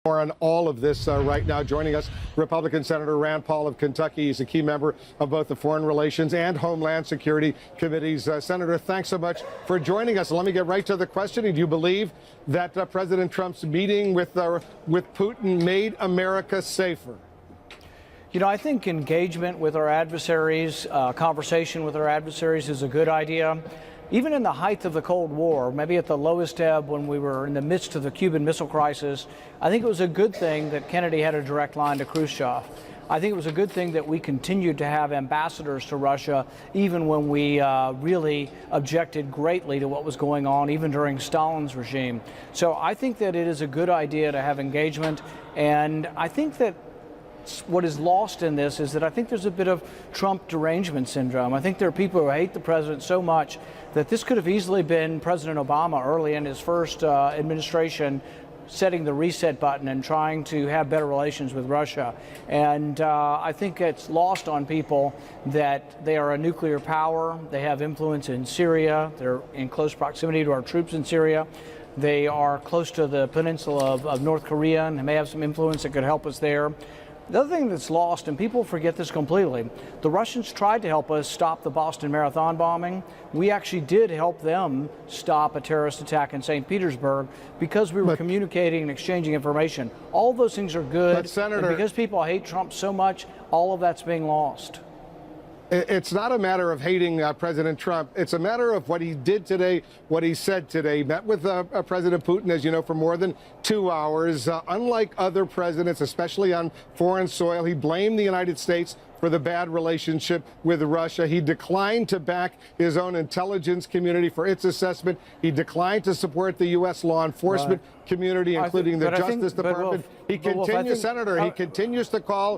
More on all of this right now. Joining us, Republican Senator Rand Paul of Kentucky. He's a key member of both the Foreign Relations and Homeland Security Committees. Senator, thanks so much for joining us. Let me get right to the questioning. Do you believe that President Trump's meeting with Putin made America safer? You know, I think engagement with our adversaries, conversation with our adversaries is a good idea. Even in the height of the Cold War, maybe at the lowest ebb when we were in the midst of the Cuban Missile Crisis, I think it was a good thing that Kennedy had a direct line to Khrushchev. I think it was a good thing that we continued to have ambassadors to Russia, even when we really objected greatly to what was going on, even during Stalin's regime. So I think that it is a good idea to have engagement, and I think that what is lost in this is that I think there's a bit of Trump derangement syndrome. I think there are people who hate the president so much that this could have easily been President Obama early in his first administration setting the reset button and trying to have better relations with Russia. And I think it's lost on people that they are a nuclear power. They have influence in Syria. They're in close proximity to our troops in Syria. They are close to the peninsula of North Korea and may have some influence that could help us there. The other thing that's lost, and people forget this completely, the Russians tried to help us stop the Boston Marathon bombing. We actually did help them stop a terrorist attack in St. Petersburg because we were communicating and exchanging information. All of those things are good, but Senator, and because people hate Trump so much, all of that's being lost. It's not a matter of hating President Trump. It's a matter of what he did today, what he said today. He met with President Putin, as you know, for more than 2 hours. Unlike other presidents, especially on foreign soil, he blamed the United States for the bad relationship with Russia. He declined to back his own intelligence community for its assessment. He declined to support the U.S. law enforcement community, including the Justice Department. He continues, Senator, he continues to call,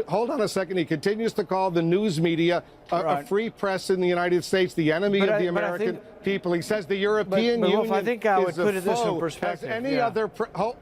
hold on a second, he continues to call the news media a free press in the United States, the enemy of the American people. He says the European Union I think I would is put a this in foe. perspective. Has any other,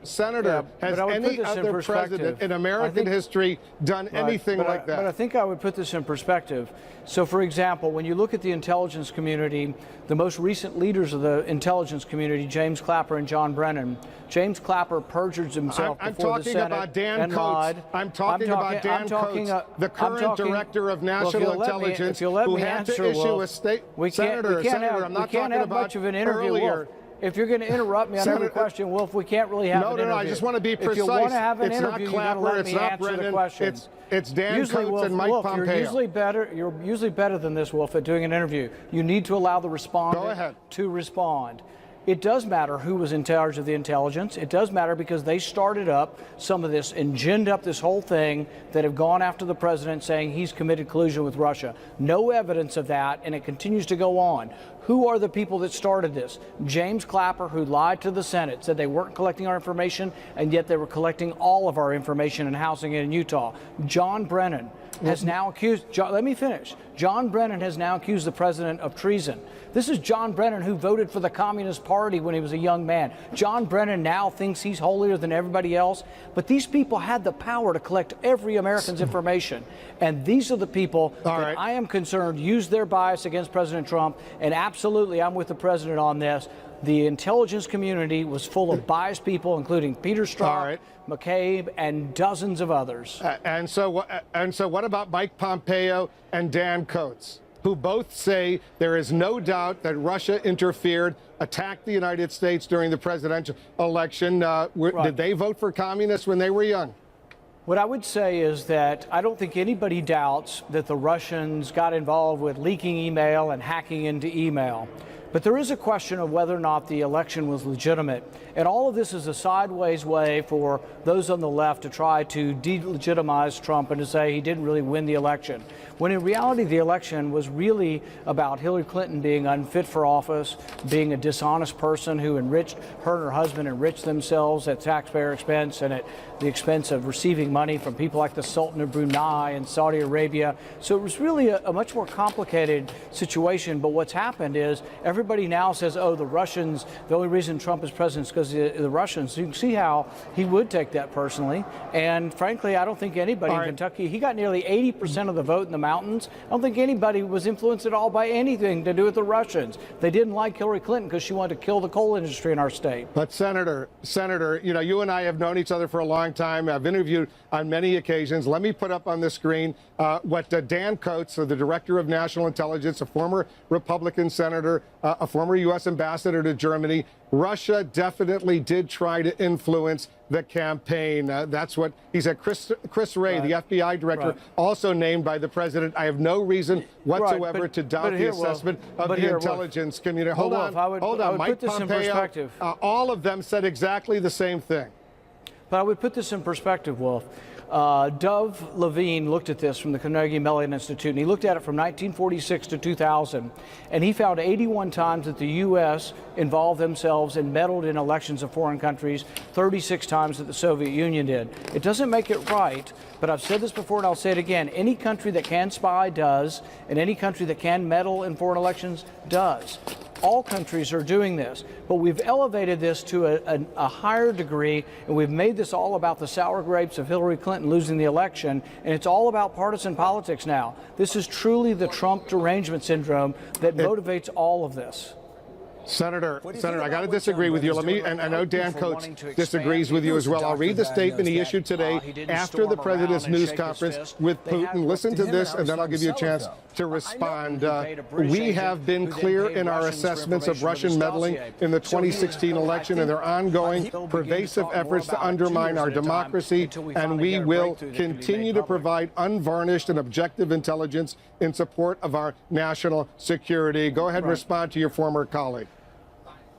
Senator, has any other president in American history done anything like that? But I think I would put this in perspective. So, for example, when you look at the intelligence community, the most recent leaders of the intelligence community, James Clapper and John Brennan, James Clapper perjured himself before the Senate about Dan and Coates. lied. I'm talking about Dan Coates, the current director of national intelligence, who had to issue a state. Senator, I'm not talking about much of an interview, earlier. If you're going to interrupt me on every question, Wolf, we can't really have an interview. No, I just want to be precise. If you want to have an it's interview, not Clapper, you it's let me not answer Brennan, the question. It's Dan usually, Coates Wolf, and Mike Pompeo. You're usually better than this, Wolf, at doing an interview. You need to allow the respondent to respond. It does matter who was in charge of the intelligence. It does matter because they started up some of this and ginned up this whole thing that have gone after the president saying he's committed collusion with Russia. No evidence of that, and it continues to go on. Who are the people that started this? James Clapper, who lied to the Senate, said they weren't collecting our information, and yet they were collecting all of our information and housing it in Utah. John Brennan has now accused, let me finish. John Brennan has now accused the president of treason. This is John Brennan who voted for the Communist Party when he was a young man. John Brennan now thinks he's holier than everybody else, but these people had the power to collect every American's information. And these are the people that I am concerned use their bias against President Trump, and absolutely I'm with the president on this. The intelligence community was full of biased people, including Peter Strzok, McCabe, and dozens of others. And so what about Mike Pompeo and Dan Coates, who both say there is no doubt that Russia interfered, attacked the United States during the presidential election? Did they vote for communists when they were young? What I would say is that I don't think anybody doubts that the Russians got involved with leaking email and hacking into email. But there is a question of whether or not the election was legitimate. And all of this is a sideways way for those on the left to try to delegitimize Trump and to say he didn't really win the election. When in reality, the election was really about Hillary Clinton being unfit for office, being a dishonest person who enriched, her and her husband enriched themselves at taxpayer expense and at the expense of receiving money from people like the Sultan of Brunei and Saudi Arabia. So it was really a much more complicated situation. But what's happened is everybody now says, oh, the Russians, the only reason Trump is president is because of the Russians. You can see how he would take that personally. And frankly, I don't think anybody in Kentucky, he got nearly 80% of the vote in the mountains. I don't think anybody was influenced at all by anything to do with the Russians. They didn't like Hillary Clinton because she wanted to kill the coal industry in our state. But Senator, you know, you and I have known each other for a long time. I've interviewed on many occasions. Let me put up on the screen what Dan Coats, the director of national intelligence, a former Republican senator, a former U.S. ambassador to Germany. Russia definitely did try to influence the campaign. That's what he said. Chris Wray, the FBI director, also named by the president. I have no reason whatsoever to doubt the assessment of the intelligence community. Hold on. Mike Pompeo, all of them said exactly the same thing. But I would put this in perspective, Wolf. Dov Levine looked at this from the Carnegie Mellon Institute, and he looked at it from 1946 to 2000, and he found 81 times that the U.S. involved themselves and meddled in elections of foreign countries, 36 times that the Soviet Union did. It doesn't make it right, but I've said this before and I'll say it again. Any country that can spy does, and any country that can meddle in foreign elections does. All countries are doing this, but we've elevated this to a higher degree, and we've made this all about the sour grapes of Hillary Clinton losing the election, and it's all about partisan politics now. This is truly the Trump derangement syndrome that motivates all of this. Senator, I got to disagree with you. Let me, and I know Dan Coats disagrees with you as well. I'll read the statement he issued today after the president's news conference with Putin. Listen to this, and then I'll give you a chance to respond. We have been clear in our assessments of Russian meddling in the 2016 election and their ongoing pervasive efforts to undermine our democracy, and we will continue to provide unvarnished and objective intelligence in support of our national security. Go ahead and respond to your former colleague.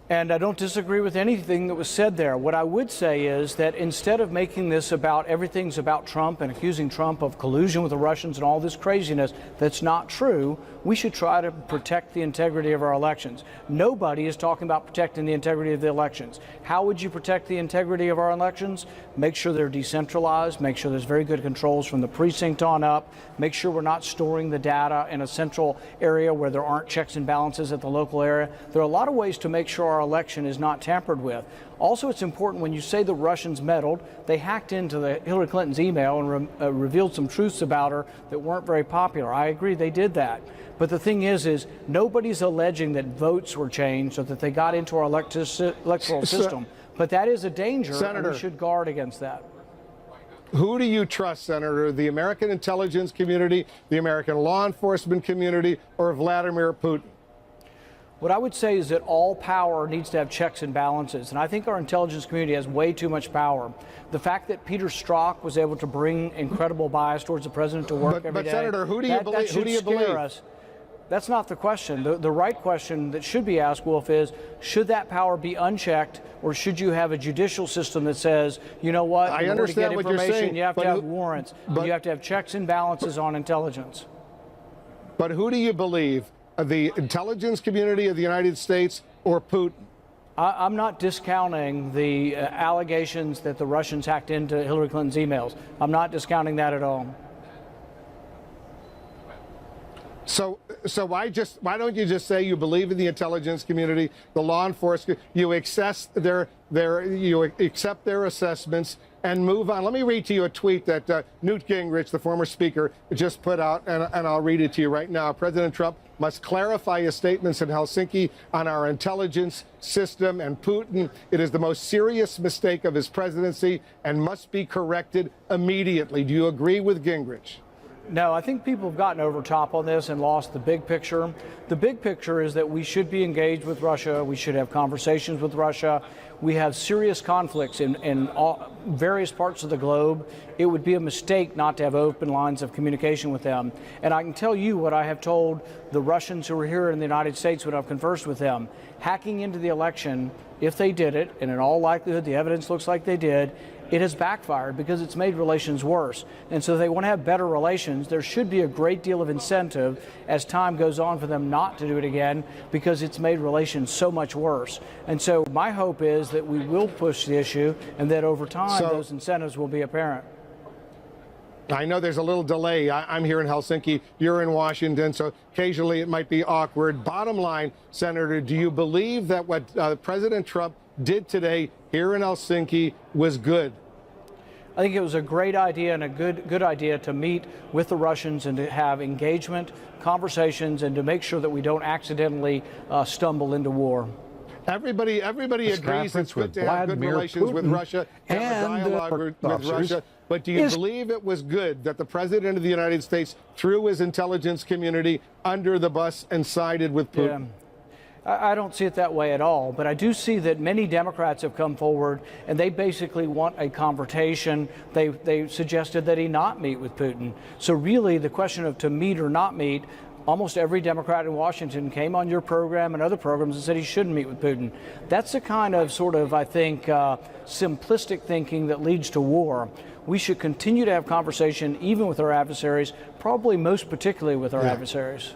And I don't disagree with anything that was said there. What I would say is that instead of making this about everything's about Trump and accusing Trump of collusion with the Russians and all this craziness that's not true, we should try to protect the integrity of our elections. Nobody is talking about protecting the integrity of the elections. How would you protect the integrity of our elections? Make sure they're decentralized, make sure there's very good controls from the precinct on up, make sure we're not storing the data in a central area where there aren't checks and balances at the local area. There are a lot of ways to make sure our election is not tampered with. Also, it's important when you say the Russians meddled, they hacked into Hillary Clinton's email and revealed some truths about her that weren't very popular. I agree they did that. But the thing is nobody's alleging that votes were changed or that they got into our electoral system. But that is a danger, Senator, and we should guard against that. Who do you trust, Senator, the American intelligence community, the American law enforcement community, or Vladimir Putin? What I would say is that all power needs to have checks and balances, and I think our intelligence community has way too much power. The fact that Peter Strzok was able to bring incredible bias towards the president to work every day. But Senator, who do you believe? Who do you believe? That's not the question. The right question that should be asked, Wolf, is should that power be unchecked, or should you have a judicial system that says, you know what, I understand what you're saying, you have to have warrants, you have to have checks and balances on intelligence. But who do you believe? The intelligence community of the United States or Putin? I'm not discounting the allegations that the Russians hacked into Hillary Clinton's emails. I'm not discounting that at all. So why don't you just say you believe in the intelligence community, the law enforcement, you accept their assessments and move on? Let me read to you a tweet that Newt Gingrich, the former speaker, just put out, and I'll read it to you right now. President Trump must clarify his statements in Helsinki on our intelligence system and Putin. It is the most serious mistake of his presidency and must be corrected immediately. Do you agree with Gingrich? No, I think people have gotten over top on this and lost the big picture. The big picture is that we should be engaged with Russia. We should have conversations with Russia. We have serious conflicts in various parts of the globe. It would be a mistake not to have open lines of communication with them. And I can tell you what I have told the Russians who are here in the United States when I've conversed with them. Hacking into the election, if they did it, and in all likelihood the evidence looks like they did, it has backfired because it's made relations worse. And so they want to have better relations. There should be a great deal of incentive as time goes on for them not to do it again because it's made relations so much worse. And so my hope is that we will push the issue and that over time those incentives will be apparent. I know there's a little delay. I'm here in Helsinki. You're in Washington, so occasionally it might be awkward. Bottom line, Senator, do you believe that what President Trump did today here in Helsinki was good? I think it was a great idea and a good idea to meet with the Russians and to have engagement, conversations, and to make sure that we don't accidentally stumble into war. Everybody agrees it's good to have good relations with Russia, have a dialogue with Russia. But do you believe it was good that the President of the United States threw his intelligence community under the bus and sided with Putin? Yeah. I don't see it that way at all, but I do see that many Democrats have come forward and they basically want a confrontation. They suggested that he not meet with Putin. So really the question of to meet or not meet, almost every Democrat in Washington came on your program and other programs and said he shouldn't meet with Putin. That's the kind of sort of, I think, simplistic thinking that leads to war. We should continue to have conversation even with our adversaries, probably most particularly with our adversaries.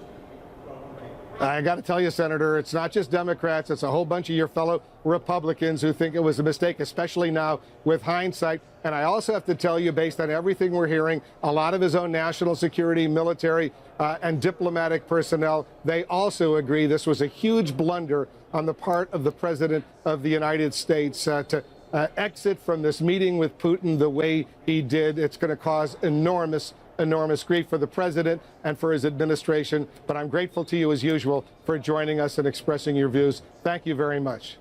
I got to tell you, Senator, it's not just Democrats. It's a whole bunch of your fellow Republicans who think it was a mistake, especially now with hindsight. And I also have to tell you, based on everything we're hearing, a lot of his own national security, military, and diplomatic personnel, they also agree this was a huge blunder on the part of the President of the United States to exit from this meeting with Putin the way he did. It's going to cause enormous grief for the president and for his administration. But I'm grateful to you, as usual, for joining us and expressing your views. Thank you very much.